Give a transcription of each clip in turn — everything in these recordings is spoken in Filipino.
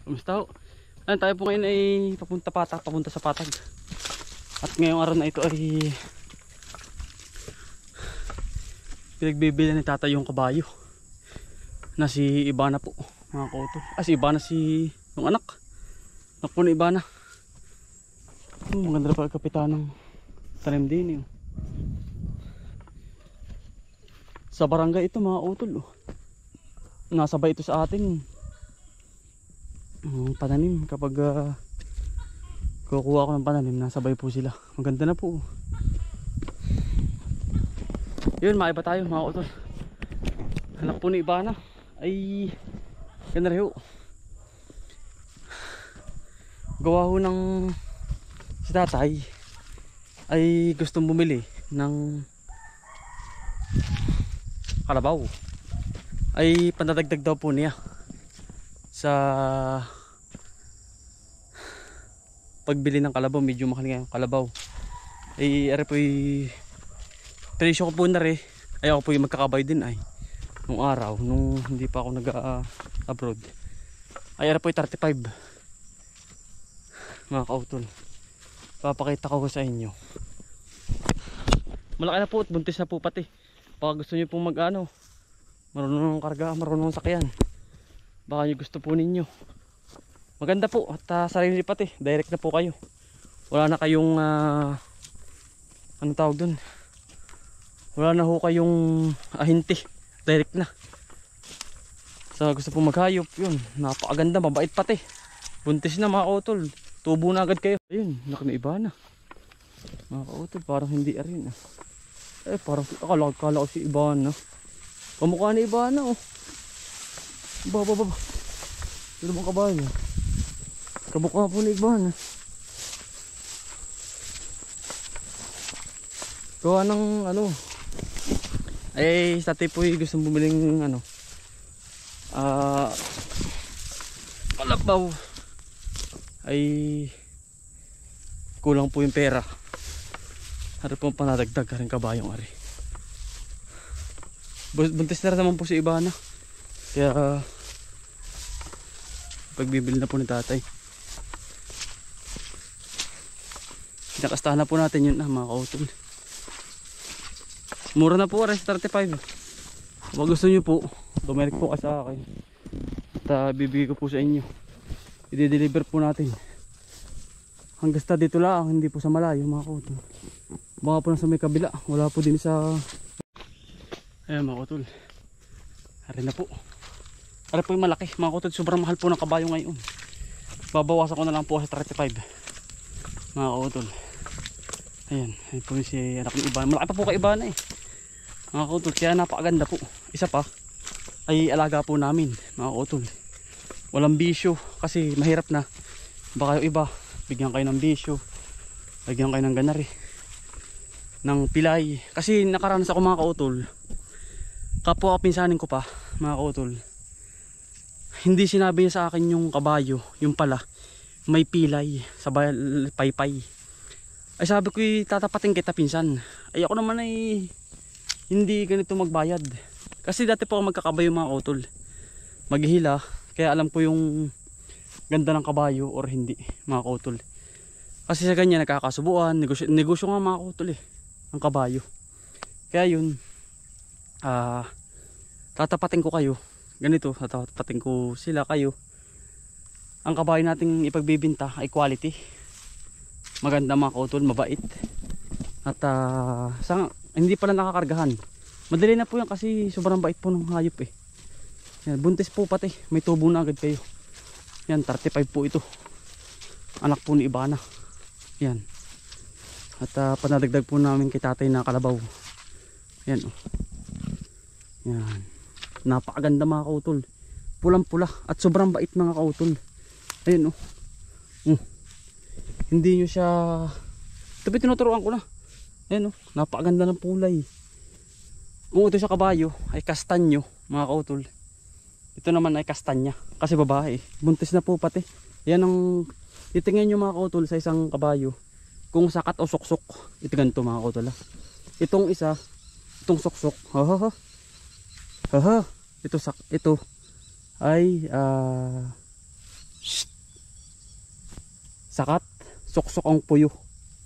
Kumusta ho? Ayan, tayo po ngayon ay papunta sa Patag. At ngayong araw na ito ay pinagbibili ni tatay yung kabayo na si Ibana po, mga kautol. Si Ibana, yung anak po ni Ibana. Maganda na pa kapitan ng tanim din yun. Sa barangay ito, mga kautol, nasabay ito sa atin pananim. Kapag kukuha ko ng pananim, nasabay po sila. Maganda na po. Yun, maiba tayo, mga kautol. Anak po ni Ibana ay ganda rin ho. Gawa ho ng si tatay ay gustong bumili ng kalabaw. Ay pandadagdag daw po niya sa pagbili ng kalabaw. Medyo mahal nga yung kalabaw. Ari po presyo ko po na rin. Ay ako po yung magkakabay din ay nung araw, nung hindi pa ako nag-abroad. Ay ari po 35, mga kautol. Papakita ko sa inyo. Malaki na po at buntis na po pati. Baka gusto nyo pong marunong ng karga, marunong sakyan, baka nyo gusto po ninyo. Maganda po at sarili pati. Direct na po kayo. Wala na kayong anong tawag dun, wala na ho kayong ahinti. Direct na. Sa gusto po maghayop, yun, napakaganda, mabait pati. Buntis na, mga kautol. Tubo na agad kayo. Ayun, laki na Ibana, mga kautol. Parang hindi arin parang akala ko si Ibana. Kamukha ni Ibana, oh. Baba. Ito bang kabayo? Kamukha po ni Ibana. Gawa ng sa tipo gustong bumiling kalabaw. Ay kulang po yung pera. Hari po panadagdag ka rin kabayong ari. Buntis na rin naman po si Ibana. Kaya pagbibili na po ni tatay. Pinakastahan na po natin yun, mga kautol. Mura na po rin, 35. Kung gusto nyo po, dumalik po ka sa akin at bibigay ko po sa inyo. I-deliver po natin hanggang dito lang, hindi po sa malayo, mga kautol. Baka po nasa may kabila, wala po din sa ayan, mga kautol. Ari na po. Ari po yung malaki, mga kautol. Sobrang mahal po ng kabayo ngayon. Babawasan ko na lang po sa 35, mga kautol. Ayan, ayan po yung si anak ng Ibana. Malaki pa po kay Ibana mga kautol. Kaya napakaganda po. Isa pa ay alaga po namin, mga kautol. Walang bisyo kasi mahirap na. Baka yung iba bigyan kayo ng bisyo, bigyan kayo ng ganari, ng pilay. Kasi nakaranas ako, mga kautol, kapwa pinsanin ko pa, mga kautol, hindi sinabi niya sa akin yung kabayo, yung pala may pilay sa paypay. Ay sabi ko, tatapatin kita pinsan. Ay ako naman ay hindi ganito magbayad. Kasi dati po ako magkakabayo, mga kautol, maghihila. Kaya alam ko yung ganda ng kabayo or hindi, mga kautol. Kasi sa ganyan nakakasubuan, negosyo nga, mga kautol, ang kabayo. Kaya yun, tatapatin ko kayo ganito, tatapatin ko sila kayo. Ang kabayo nating ipagbibinta ay quality, maganda, mga kautol, mabait. At hindi pala nakakargahan. Madali na po yan kasi sobrang bait po ng hayop yan, buntis po pati, may tubo na agad kayo. Yan, 35 po ito. Anak po ni Ibana. Yan. At panadagdag po namin kay tatay na kalabaw. Yan, yan. Napakaganda, mga kautol. Pulang pula at sobrang bait, mga kautol. Ayun, hindi nyo siya, tapi tinuturuan ko na. Ayun, napakaganda ng kulay. Kung ito sa kabayo ay kastanyo, mga kautol, ito naman ay kastanya kasi babae. Buntis na po pati. Yan ang titingnan nyo, mga kautol, sa isang kabayo, kung sakat o suksok. Ito ganito, mga kautol. Itong isa, itong suksok, ito ay sakat, suksok ang puyo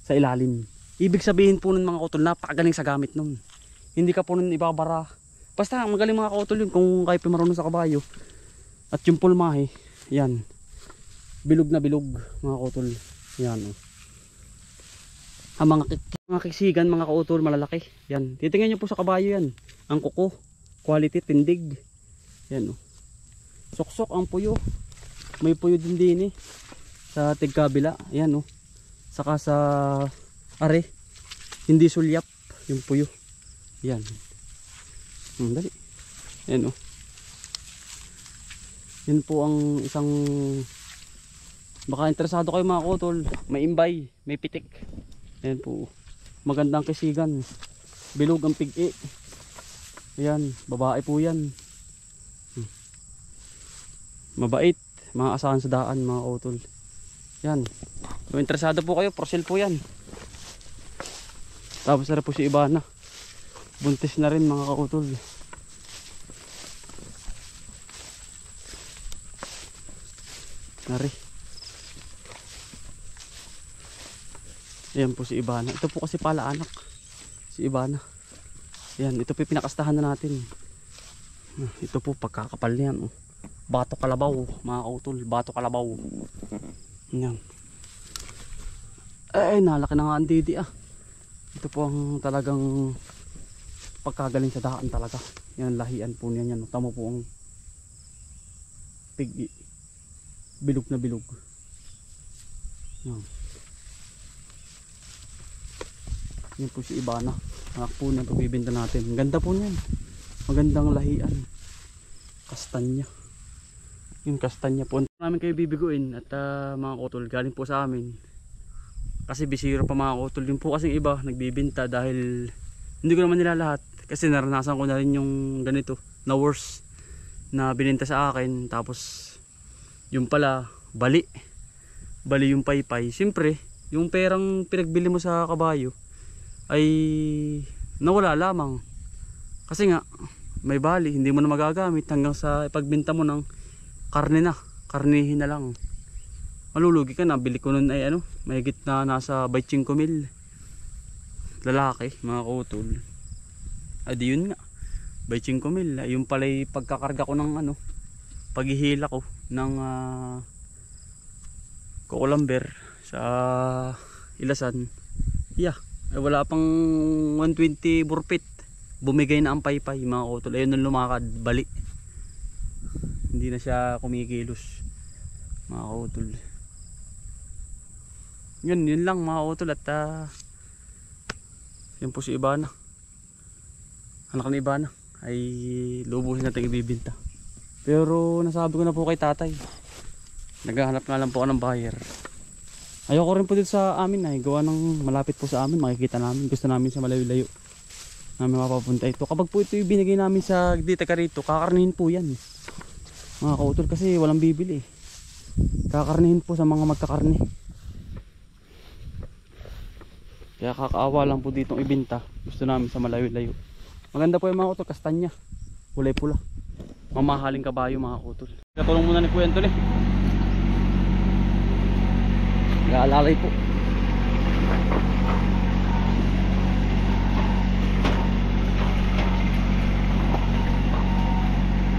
sa ilalim. Ibig sabihin po nun mga kautol, napakagaling sa gamit nun. Hindi ka po nun ibabara. Basta magaling mga kautol yun kung kayo marunong sa kabayo. At yung pulmahe, yan. Bilog na bilog mga kautol. Yan oh. Ang mga kisigan mga kautol malalaki. Yan. Titingnan nyo po sa kabayo yan. Ang kuko. Quality tindig. Yan oh. Suksok ang puyo. May puyo din sa tigkabila. Yan oh. Saka sa are. Hindi sulyap yung puyo. Yan. Dali. Yan oh. Yan po ang isang, baka interesado kayo mga kautol. May imbay, may pitik. Yan po. Magandang kisigan. Bilog ang pig-i. Yan, babae po yan. Mabait, mga asahan sa daan mga kautol. Yan. Kung interesado po kayo, for sale po yan. Tapos na po si Ibana. Buntis na rin mga kautol. Nari. Ayan po si Ibana. Ito po kasi pala anak. Si Ibana. Ayan, ito po yung pinakastahan na natin. Ito po pagkakapal niyan. Oh. Bato kalabaw mga kautol. Bato kalabaw. Ayan. Ay, nalaki na nga ang didi ah. Ito po ang talagang pagkagaling sa daan talaga. Yan, lahian po niyan. Yan. Tamo po ang pig. Bilog na bilog. Yan. Yan po si Ibana. Anak po niyan, pagbibinta natin. Ganda po niyan. Magandang lahian. Kastanya. Yung kastanya po. Namin kayo bibiguin at mga kautol galing po sa amin. Kasi bisiro pa mga kautol. Yung po kasing iba nagbibinta dahil hindi ko naman nila lahat. Kasi naranasan ko na rin yung ganito na worse na bininta sa akin. Tapos yung pala bali yung paypay. Siyempre yung perang pinagbili mo sa kabayo ay nawala lamang kasi nga may bali, hindi mo na magagamit hanggang sa ipagbenta mo ng karnihin na lang. Malulugi ka na. Bili ko nun ay ano, mahigit na nasa 25,000 lalaki mga kautol. Adi yun nga 25,000. Yung pala'y pagkakarga ko ng ano, paghihila ko ng kukulamber sa Ilasan. Yeah, ay wala pang 120 burpit. Bumigay na ang paypay mga kautol. Ayun nung lumakad, bali. Hindi na siya kumikilos mga kautol. Yun lang mga kautol. At yan po si Ibana. Anak ni Ibana ay lubusin natin ibibinta. Pero nasabi ko na po kay tatay, naghahanap nga lang po ako ng buyer. Ayoko rin po dito sa amin ay gawa ng malapit po sa amin, makikita namin. Gusto namin sa malayo-layo namin mapapunta ito. Kapag po ito yung binigay namin sa dito ka rito, kakarnihin po yan mga kautol, kasi walang bibili. Kakarnihin po sa mga magkakarni. Kaya kakaawa lang po ditong ibinta. Gusto namin sa malayo-layo. Maganda po yung mga kautol, kastanya, kulay pula. Mamahaling kabayo mga kautol. Katulong muna ni Kuya Anthony. Nag-aalalay po.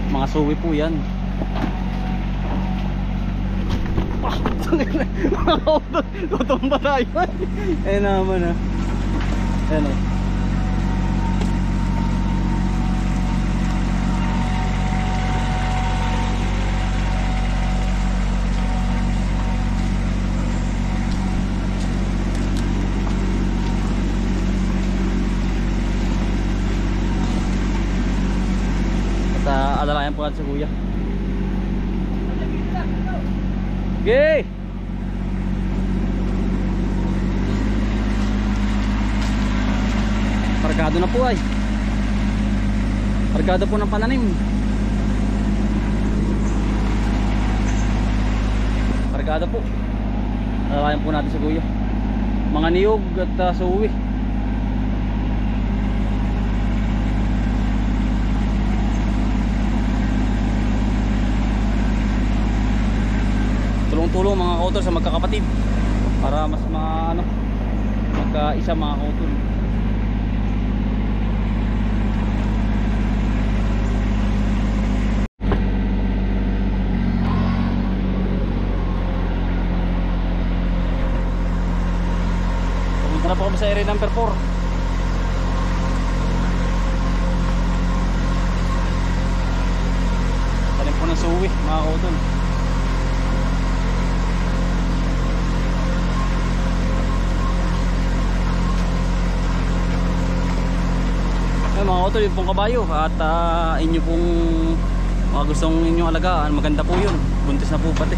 Mga suwi po yan. Mga kautol, tutumba tayo. Ayun naman ah. Ayun ah. Alalayan po natin sa kuya. Okay. Kargado na po ay. Kargado po ng pananim. Kargado po. Alalayan po natin sa kuya. Mga niyog at suwi. tulong-tulong mga kautol sa magkakapatid para mas magkaisa mga kautol. Pumunta na po kami sa area number 4. Talim po ng suwi mga kautol. Mga kautol, yun pong kabayo at inyo pong mga gustong inyong alagaan, maganda po yun, buntis na po pati.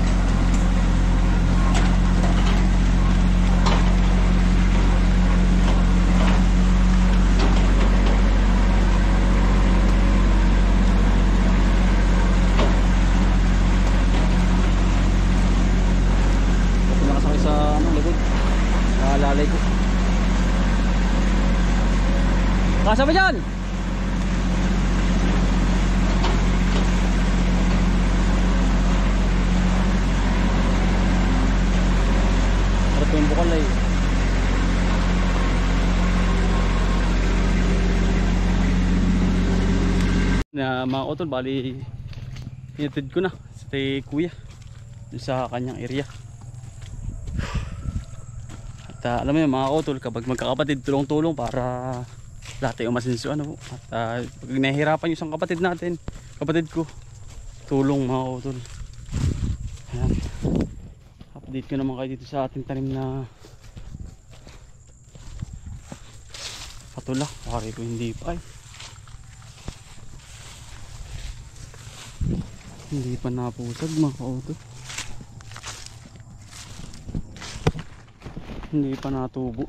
Ito nakasakay sa likod, lalay ko. Kasama dyan! Harap yung bukal ay na mga kautol, bali hinatid ko na sa kuya dun sa kanyang area. At alam mo yun mga kautol, kapag magkakapatid tulong-tulong para lahat ay umasinso ano po. At pag nahihirapan yung isang kapatid natin, kapatid ko, tulong mga kautol. Ayan. Update ko naman kayo dito sa ating tanim na patula. Pari ko hindi pa ay. Hindi pa napusag mga kautol. Hindi pa natubo.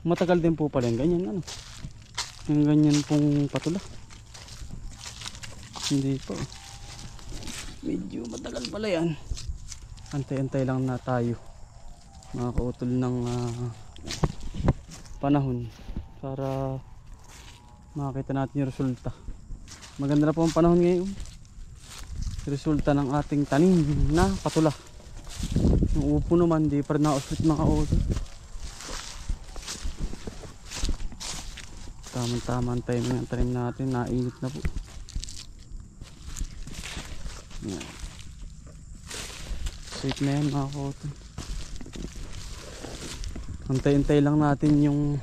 Matagal din po pala yung ganyan ano. Yung ganyan pong patula. Hindi pa. Medyo matagal pala yan. Antay-antay lang na tayo mga kautol ng panahon para makita natin yung resulta. Maganda na po ang panahon ngayon. Resulta ng ating tanim na patula. Yung upo naman di pa rin na-uslit mga kautol. Tama-tama ang timing ng tanim natin, nainit na po. Yan. Safe na yan mga kautol. Antay-antay lang natin yung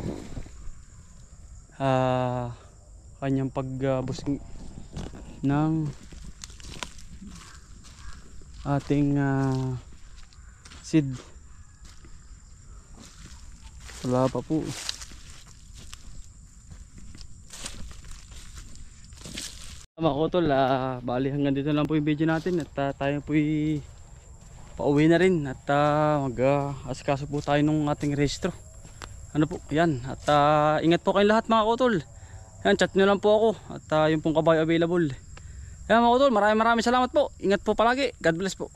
kanyang pagbusing ng ating seed. Wala pa po. Mga kautol, bali hanggang dito lang po yung video natin at tayo po pauwi na rin at mag-asikaso po tayo ng ating rehistro. Ano po, yan. At ingat po kayong lahat mga kautol. Yan, chat nyo lang po ako at yung pong kabayo available. Yan mga kautol, maraming salamat po. Ingat po palagi. God bless po.